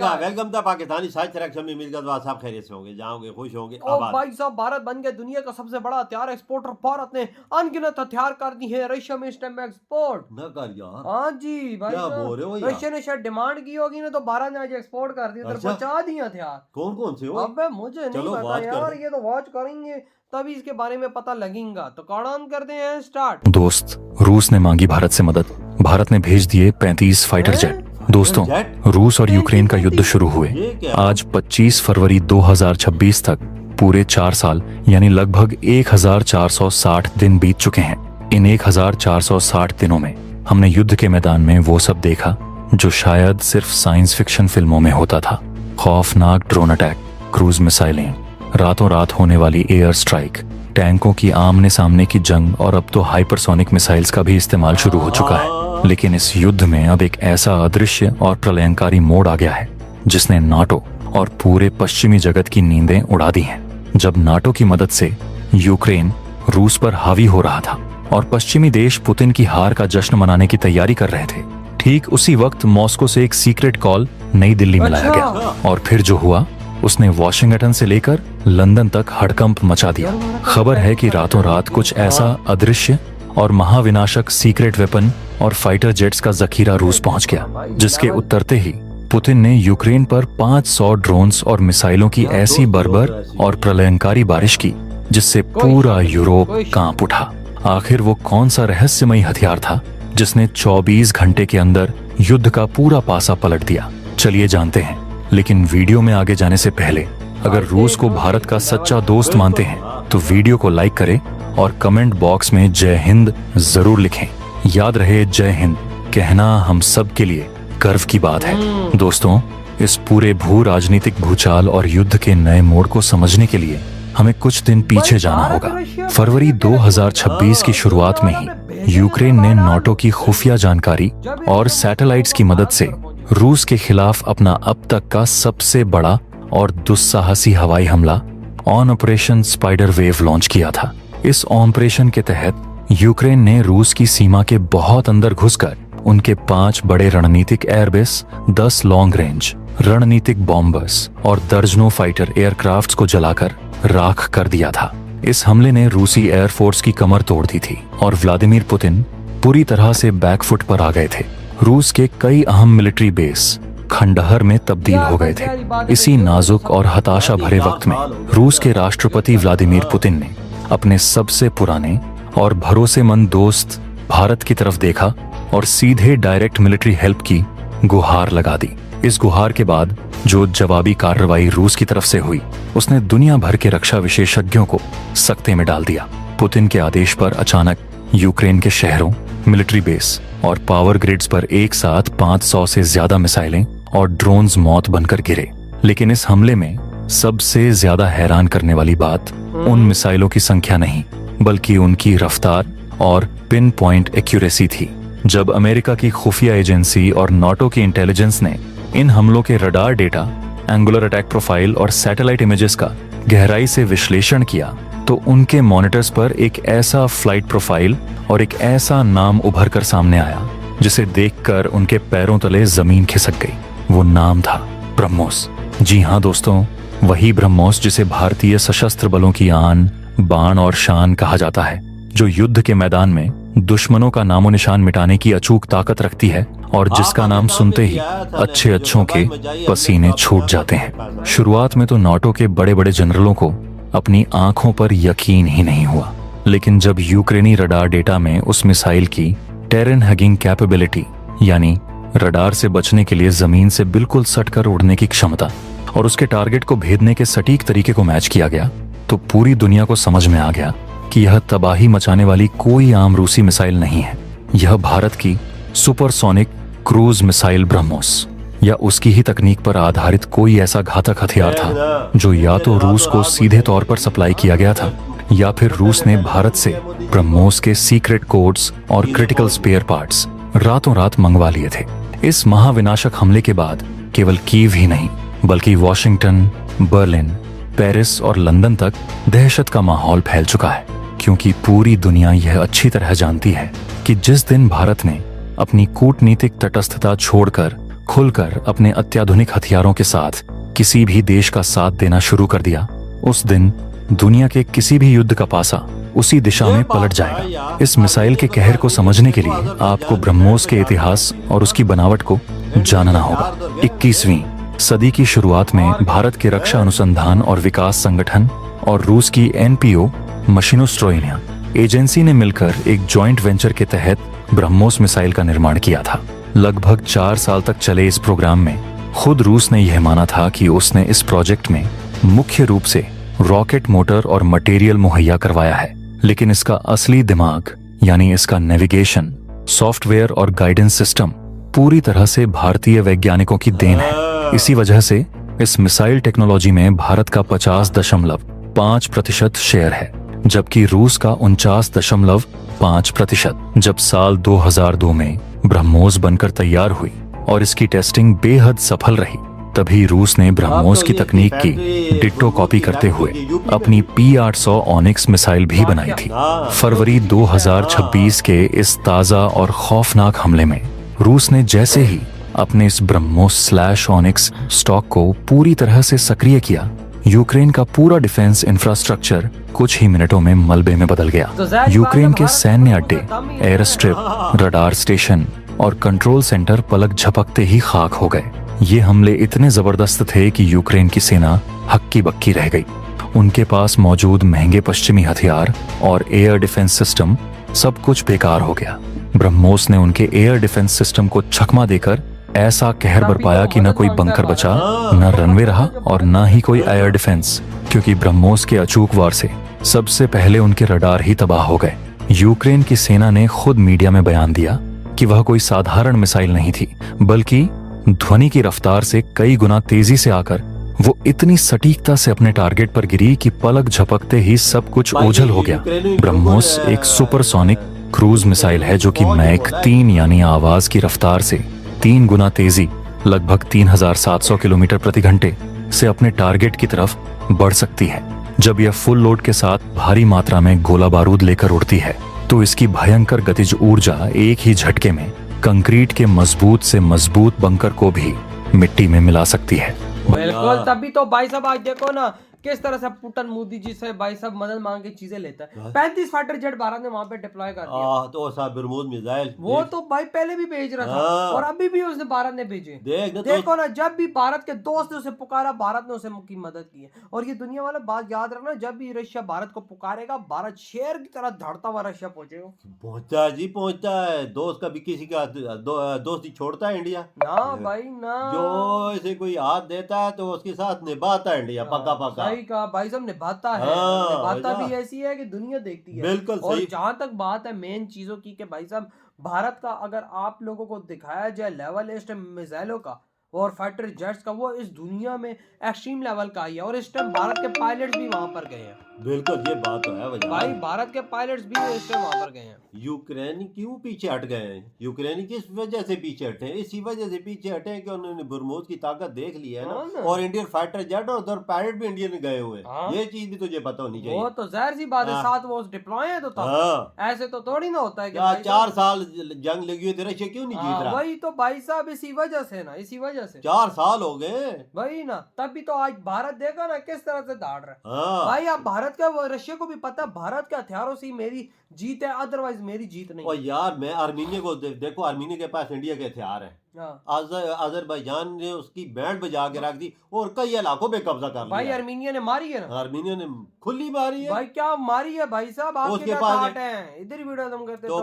Welcome था Pakistani science selection में मिलकर दुआ साहब खैरियत से होंगे, जाओगे खुश होंगे। भाई साहब, भारत बन गया दुनिया का सबसे बड़ा हथियार एक्सपोर्टर। भारत ने अनगिनत हथियार कर दी है रशिया में इस टाइम में एक्सपोर्ट न कर यार। हाँ जी भाई क्या बोल रहे हो यार? रशिया ने शायद डिमांड की होगी ना, तो भारत ने आज एक्सपोर्ट कर दी, उधर अच्छा? पहुंचा दिए हथियार। कौन कौन से हो? अब मुझे नहीं चलो पता watch यार, करें। ये तो वॉच करेंगे तभी इसके बारे में पता लगेगा। तो कौन करते हैं स्टार्ट। दोस्त, रूस ने मांगी भारत से मदद। भारत ने भेज दिए 35 फाइटर जेट। दोस्तों, रूस और यूक्रेन का युद्ध शुरू हुए आज 25 फरवरी 2026 तक पूरे 4 साल यानी लगभग 1460 दिन बीत चुके हैं। इन 1460 दिनों में हमने युद्ध के मैदान में वो सब देखा जो शायद सिर्फ साइंस फिक्शन फिल्मों में होता था। खौफनाक ड्रोन अटैक, क्रूज मिसाइलें, रातों रात होने वाली एयर स्ट्राइक, टैंकों की आमने सामने की जंग और अब तो हाइपरसोनिक मिसाइल्स का भी इस्तेमाल शुरू हो चुका है। लेकिन इस युद्ध में अब एक ऐसा अदृश्य और प्रलयंकारी मोड़ आ गया है जिसने नाटो और पूरे पश्चिमी जगत की नींदें उड़ा दी हैं। जब नाटो की मदद से यूक्रेन रूस पर हावी हो रहा था और पश्चिमी देश पुतिन की हार का जश्न मनाने की तैयारी कर रहे थे, ठीक उसी वक्त मॉस्को से एक सीक्रेट कॉल नई दिल्ली में लाया गया और फिर जो हुआ उसने वॉशिंगटन से लेकर लंदन तक हड़कंप मचा दिया। खबर है कि रातों रात कुछ ऐसा अदृश्य और महाविनाशक सीक्रेट वेपन और फाइटर जेट्स का जखीरा रूस पहुंच गया, जिसके उतरते ही पुतिन ने यूक्रेन पर 500 ड्रोन्स और मिसाइलों की ऐसी बर्बर और प्रलयंकारी बारिश की जिससे पूरा यूरोप कांप उठा। आखिर वो कौन सा रहस्यमयी हथियार था जिसने 24 घंटे के अंदर युद्ध का पूरा पासा पलट दिया? चलिए जानते हैं। लेकिन वीडियो में आगे जाने से पहले अगर रूस को भारत का सच्चा दोस्त मानते हैं तो वीडियो को लाइक करें और कमेंट बॉक्स में जय हिंद जरूर लिखें। याद रहे, जय हिंद कहना हम सब के लिए गर्व की बात है। दोस्तों, इस पूरे भू राजनीतिक भूचाल और युद्ध के नए मोड़ को समझने के लिए हमें कुछ दिन पीछे जाना होगा। फरवरी 2026 की शुरुआत में ही यूक्रेन ने नाटो की खुफिया जानकारी और सैटेलाइट्स की मदद से रूस के खिलाफ अपना अब तक का सबसे बड़ा और दुस्साहसी हवाई हमला ऑपरेशन स्पाइडर वेव लॉन्च किया था। इस ऑपरेशन के तहत यूक्रेन ने रूस की सीमा के बहुत अंदर घुसकर उनके 5 बड़े रणनीतिक एयरबेस, 10 लॉन्ग रेंज रणनीतिक बॉम्बर्स और दर्जनों फाइटर एयरक्राफ्ट्स को जलाकर राख कर दिया था। इस हमले ने रूसी एयरफोर्स की कमर तोड़ दी थी और व्लादिमीर पुतिन पूरी तरह से बैकफुट पर आ गए थे। रूस के कई अहम मिलिट्री बेस खंडहर में तब्दील हो गए थे। इसी नाजुक और हताशा भरे वक्त में रूस के राष्ट्रपति व्लादिमीर पुतिन ने अपने सबसे पुराने और भरोसेमंद दोस्त भारत की तरफ देखा और सीधे डायरेक्ट मिलिट्री हेल्प की गुहार लगा दी। इस गुहार के बाद जो जवाबी कार्रवाई रूस की तरफ से हुई उसने दुनिया भर के रक्षा विशेषज्ञों को सकते में डाल दिया। पुतिन के आदेश पर अचानक यूक्रेन के शहरों, मिलिट्री बेस और पावर ग्रिड्स पर एक साथ 500 से ज्यादा मिसाइलें और ड्रोन्स मौत बनकर गिरे। लेकिन इस हमले में सबसे ज्यादा हैरान करने वाली बात उन मिसाइलों की संख्या नहीं बल्कि उनकी रफ्तार और पिन पॉइंट एक्यूरेसी थी। जब अमेरिका की खुफिया एजेंसी और नाटो की इंटेलिजेंस ने इन हमलों के radar data, angular attack profile और सैटेलाइट इमेजेस का गहराई से विश्लेषण किया तो उनके मॉनिटर्स पर एक ऐसा फ्लाइट प्रोफाइल और एक ऐसा नाम उभर कर सामने आया जिसे देखकर उनके पैरों तले जमीन खिसक गई। वो नाम था ब्रह्मोस। जी हाँ दोस्तों, वही ब्रह्मोस जिसे भारतीय सशस्त्र बलों की आन, बाण और शान कहा जाता है, जो युद्ध के मैदान में दुश्मनों का नामो निशान मिटाने की अचूक ताकत रखती है और जिसका नाम सुनते ही अच्छे अच्छों के पसीने छूट जाते हैं। शुरुआत में तो नाटो के बड़े बड़े जनरलों को अपनी आंखों पर यकीन ही नहीं हुआ, लेकिन जब यूक्रेनी रडार डेटा में उस मिसाइल की टेरेन हगिंग कैपेबिलिटी यानी रडार से बचने के लिए जमीन से बिल्कुल सटकर उड़ने की क्षमता और उसके टारगेट को भेदने के सटीक तरीके को मैच किया गया तो पूरी दुनिया को समझ में आ गया कि यह तबाही मचाने वाली कोई आम रूसी मिसाइल नहीं है। यह भारत की सुपरसोनिक क्रूज मिसाइल ब्रह्मोस या उसकी ही तकनीक पर आधारित कोई ऐसा घातक हथियार था जो या तो रूस को सीधे तौर पर सप्लाई किया गया था या फिर रूस ने भारत से ब्रह्मोस के सीक्रेट कोड्स और क्रिटिकल स्पेयर पार्ट्स रातों रात मंगवा लिए थे। इस महाविनाशक हमले के बाद केवल कीव ही नहीं बल्कि वॉशिंगटन, बर्लिन, पेरिस और लंदन तक दहशत का माहौल फैल चुका है, क्योंकि पूरी दुनिया यह अच्छी तरह जानती है कि जिस दिन भारत ने अपनी कूटनीतिक तटस्थता छोड़कर खुलकर अपने अत्याधुनिक हथियारों के साथ किसी भी देश का साथ देना शुरू कर दिया, उस दिन दुनिया के किसी भी युद्ध का पासा उसी दिशा में पलट जाएगा। इस मिसाइल के कहर को समझने के लिए आपको ब्रह्मोस के इतिहास और उसकी बनावट को जानना होगा। 21वीं सदी की शुरुआत में भारत के रक्षा अनुसंधान और विकास संगठन और रूस की NPO मशीनोस्ट्रोइनिया एजेंसी ने मिलकर एक जॉइंट वेंचर के तहत ब्रह्मोस मिसाइल का निर्माण किया था। लगभग 4 साल तक चले इस प्रोग्राम में खुद रूस ने यह माना था कि उसने इस प्रोजेक्ट में मुख्य रूप से रॉकेट मोटर और मटेरियल मुहैया करवाया है, लेकिन इसका असली दिमाग यानी इसका नेविगेशन, सॉफ्टवेयर और गाइडेंस सिस्टम पूरी तरह से भारतीय वैज्ञानिकों की देन है। इसी वजह से इस मिसाइल टेक्नोलॉजी में भारत का 50.5% शेयर है, जबकि रूस का 49.5%। जब साल 2002 में ब्रह्मोस बनकर तैयार हुई और इसकी टेस्टिंग बेहद सफल रही, तभी रूस ने ब्रह्मोस की तकनीक की डिट्टो कॉपी करते हुए अपनी P-800 ऑनिक्स मिसाइल भी बनाई थी। फरवरी 2026 के इस ताजा और खौफनाक हमले में रूस ने जैसे ही अपने इस ब्रह्मोस/ऑनिक्स स्टॉक को पूरी तरह से सक्रिय किया, यूक्रेन का पूरा डिफेंस इंफ्रास्ट्रक्चर कुछ ही मिनटों में मलबे में बदल गया। यूक्रेन के सैन्य अड्डे, एयर स्ट्रिप, रडार स्टेशन और कंट्रोल सेंटर पलक झपकते ही खाक हो गए। ये हमले इतने जबरदस्त थे कि यूक्रेन की सेना हक्की बक्की रह गई। उनके पास मौजूद महंगे पश्चिमी हथियार और एयर डिफेंस सिस्टम सब कुछ बेकार हो गया। ब्रह्मोस ने उनके एयर डिफेंस सिस्टम को छकमा देकर ऐसा कहर बरपाया कि न कोई बंकर बचा, न रनवे रहा और न ही कोई एयर डिफेंस, क्योंकि ब्रह्मोस के अचूक वार से सबसे पहले उनके रडार ही तबाह हो गए। यूक्रेन की सेना ने खुद मीडिया में बयान दिया कि वह कोई साधारण मिसाइल नहीं थी, बल्कि ध्वनि की रफ्तार से कई गुना तेजी से आकर वो इतनी सटीकता से अपने टारगेट पर गिरी कि पलक झपकते ही सब कुछ ओझल हो गया। ब्रह्मोस एक सुपरसोनिक क्रूज मिसाइल है जो कि मैक 3 यानी आवाज की रफ्तार से 3 गुना तेजी, लगभग 3700 किलोमीटर प्रति घंटे से अपने टारगेट की तरफ बढ़ सकती है। जब यह फुल लोड के साथ भारी मात्रा में गोला बारूद लेकर उड़ती है तो इसकी भयंकर गतिज ऊर्जा एक ही झटके में कंक्रीट के मजबूत से मजबूत बंकर को भी मिट्टी में मिला सकती है। बिल्कुल, तभी तो भाई साहब आज देखो ना किस तरह से पुटन मोदी जी से भाई साहब मदद मांग के चीजें लेता है। 35 फाइटर जेट भारत ने वहां पे डिप्लॉय कर दिया। तो साहब ब्रह्मोस मिसाइल वो तो भाई पहले भी भेज रहा था और अभी भी उसने भारत ने भेजे। देखो ना, जब भी भारत के दोस्त ने उसे पुकारा, भारत ने उसे की मदद की है। और ये दुनिया वाला बात याद रखना, जब भी रशिया भारत को पुकारेगा, भारत शेर की तरह धड़ता हुआ रशिया पहुंचेगा। पहुंचता है जी, पहुंचता है। दोस्त का भी किसी का दोस्ती छोड़ता है इंडिया ना भाई ना, जो इसे कोई हाथ देता है तो उसके साथ निभाता है इंडिया पक्का पक्का। सही कहा भाई साहब, निभाता है। निभाता भी ऐसी है कि दुनिया देखती है। बिल्कुल और सही। जहां तक बात है मेन चीजों की कि भाई साहब भारत का अगर आप लोगों को दिखाया जाए लेवल इस टाइम मिसाइलों का और फाइटर जेट्स का, वो इस दुनिया में एक्सट्रीम लेवल का ही है। और इस टाइम भारत के पायलट्स भी वहां पर गए हैं। बिल्कुल, ये बात तो है भाई, भारत के पायलट्स भी इस टाइम वहां पर गए हैं। यूक्रेनी क्यों पीछे हट गए हैं? यूक्रेनी किस वजह से पीछे हटे हैं? इसी वजह से पीछे हटे हैं कि उन्होंने ब्रह्मोस की ताकत देख ली है ना। और इंडियन फाइटर जेट और उधर पायलट भी इंडियन गए हुए हैं। ये चीज भी तुझे पता होनी चाहिए। वो तो जाहिर सी बात है, साथ वो डिप्लॉय है तो था। ऐसे तो थोड़ी ना होता है कि 4 साल जंग लगी हुई थी, रशिया क्यों नहीं जीत रहा? वही तो भाई साहब, इसी वजह से ना, इसी वजह से 4 साल हो गए भाई ना। तभी तो आज भारत देखा ना किस तरह से दाड़ रहा है। भाई अब भारत का, रशिया को भी पता है भारत के हथियारों से मेरी जीत है, अदरवाइज मेरी जीत नहीं। और यार मैं आर्मीनिया को देखो, आर्मीनिया के पास इंडिया के हथियार है। अजरबैजान ने उसकी बैंड बजा के रख दी और कई इलाकों पे कब्जा कर लिया। भाई आर्मीनिया ने मारी है ना, आर्मीनिया ने खुली मारी है भाई। क्या मारी है भाई साहब, आपके क्या काट हैं? इधर वीडियो तुम करते तो